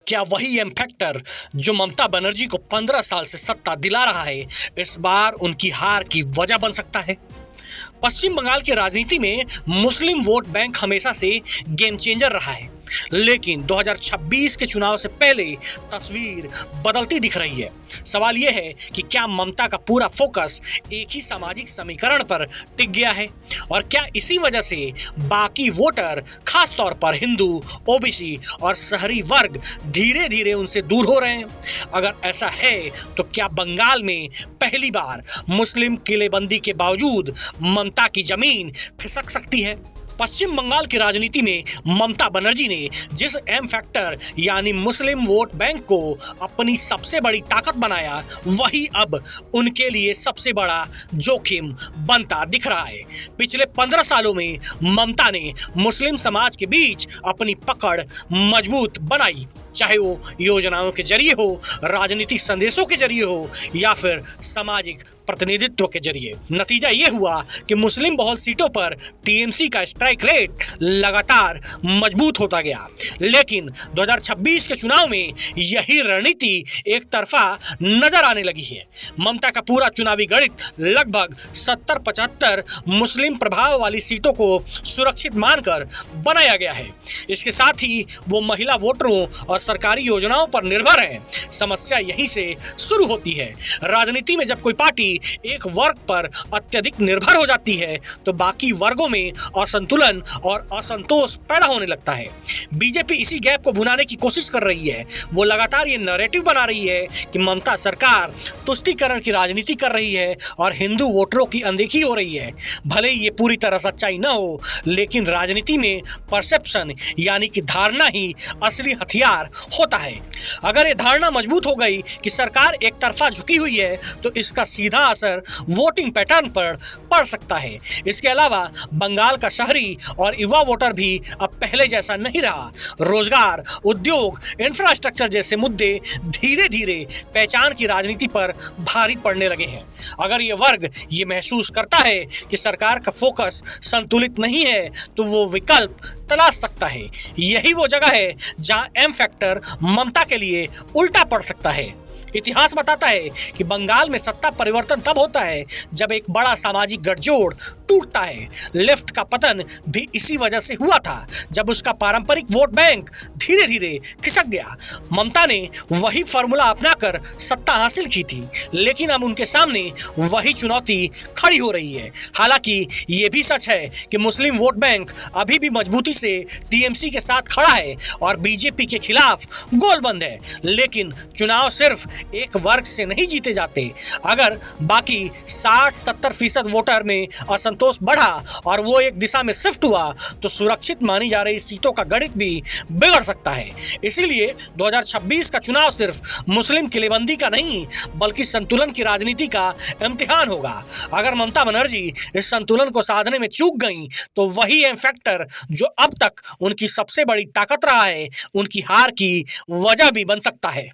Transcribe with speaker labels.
Speaker 1: क्या वही M factor जो ममता बनर्जी को 15 साल से सत्ता दिला रहा है इस बार उनकी हार की वजह बन सकता है? पश्चिम बंगाल की राजनीति में मुस्लिम वोट बैंक हमेशा से गेम चेंजर रहा है, लेकिन 2026 के चुनाव से पहले तस्वीर बदलती दिख रही है। सवाल यह है कि क्या ममता का पूरा फोकस एक ही सामाजिक समीकरण पर टिक गया है और क्या इसी वजह से बाकी वोटर, खास तौर पर हिंदू, ओबीसी और शहरी वर्ग धीरे धीरे उनसे दूर हो रहे हैं? अगर ऐसा है तो क्या बंगाल में पहली बार मुस्लिम किलेबंदी के बावजूद ममता की जमीन खिसक सकती है? पश्चिम बंगाल की राजनीति में ममता बनर्जी ने जिस एम फैक्टर यानी मुस्लिम वोट बैंक को अपनी सबसे बड़ी ताकत बनाया, वही अब उनके लिए सबसे बड़ा जोखिम बनता दिख रहा है। पिछले 15 सालों में ममता ने मुस्लिम समाज के बीच अपनी पकड़ मजबूत बनाई, चाहे वो योजनाओं के जरिए हो, राजनीतिक संदेशों के जरिए हो या फिर सामाजिक प्रतिनिधित्व के जरिए। नतीजा ये हुआ कि मुस्लिम बहुल सीटों पर टीएमसी का स्ट्राइक रेट लगातार मजबूत होता गया, लेकिन 2026 के चुनाव में यही रणनीति एक तरफा नजर आने लगी है। ममता का पूरा चुनावी गणित लगभग 70-75 मुस्लिम प्रभाव वाली सीटों को सुरक्षित मानकर बनाया गया है। इसके साथ ही वो महिला वोटरों और सरकारी योजनाओं पर निर्भर है। समस्या यहीं से शुरू होती है। राजनीति में जब कोई पार्टी एक वर्ग पर अत्यधिक निर्भर हो जाती है तो बाकी वर्गों में असंतुलन और असंतोष पैदा होने लगता है। बीजेपी इसी गैप को भुनाने की कोशिश कर रही है। वो लगातार ये नैरेटिव बना रही है कि ममता सरकार तुष्टीकरण की राजनीति कर रही है और हिंदू वोटरों की अनदेखी हो रही है। भले ही ये पूरी तरह सच्चाई न हो, लेकिन राजनीति में परसेप्शन यानी कि धारणा ही असली हथियार होता है। अगर ये धारणा मजबूत हो गई कि सरकार एक तरफा झुकी हुई है तो इसका सीधा असर वोटिंग पैटर्न पर पड़ सकता है। इसके अलावा बंगाल का शहरी और युवा वोटर भी अब पहले जैसा नहीं रहा। रोजगार, उद्योग, इंफ्रास्ट्रक्चर जैसे मुद्दे धीरे धीरे पहचान की राजनीति पर भारी पड़ने लगे हैं। अगर ये वर्ग ये महसूस करता है कि सरकार का फोकस संतुलित नहीं है तो वो विकल्प तलाश सकता है। यही वो जगह है जहां एम फैक्टर ममता के लिए उल्टा पड़ सकता है। इतिहास बताता है कि बंगाल में सत्ता परिवर्तन तब होता है जब एक बड़ा सामाजिक गठजोड़ टूटता है। लेफ्ट का पतन भी इसी वजह से हुआ था, जब उसका पारंपरिक वोट बैंक धीरे धीरे खिसक गया। ममता ने वही फॉर्मूला अपनाकर सत्ता हासिल की थी, लेकिन अब उनके सामने वही चुनौती खड़ी हो रही है। हालांकि ये भी सच है कि मुस्लिम वोट बैंक अभी भी मजबूती से टीएमसी के साथ खड़ा है और बीजेपी के खिलाफ गोलबंद है, लेकिन चुनाव सिर्फ एक वर्ग से नहीं जीते जाते। अगर बाकी 60-70% वोटर में असंतोष बढ़ा और वो एक दिशा में शिफ्ट हुआ तो सुरक्षित मानी जा रही सीटों का गणित भी बिगड़ सकता है। इसीलिए 2026 का चुनाव सिर्फ मुस्लिम किलेबंदी का नहीं बल्कि संतुलन की राजनीति का इम्तिहान होगा। अगर ममता बनर्जी इस संतुलन को साधने में चूक गई तो वही एम फैक्टर जो अब तक उनकी सबसे बड़ी ताकत रहा है, उनकी हार की वजह भी बन सकता है।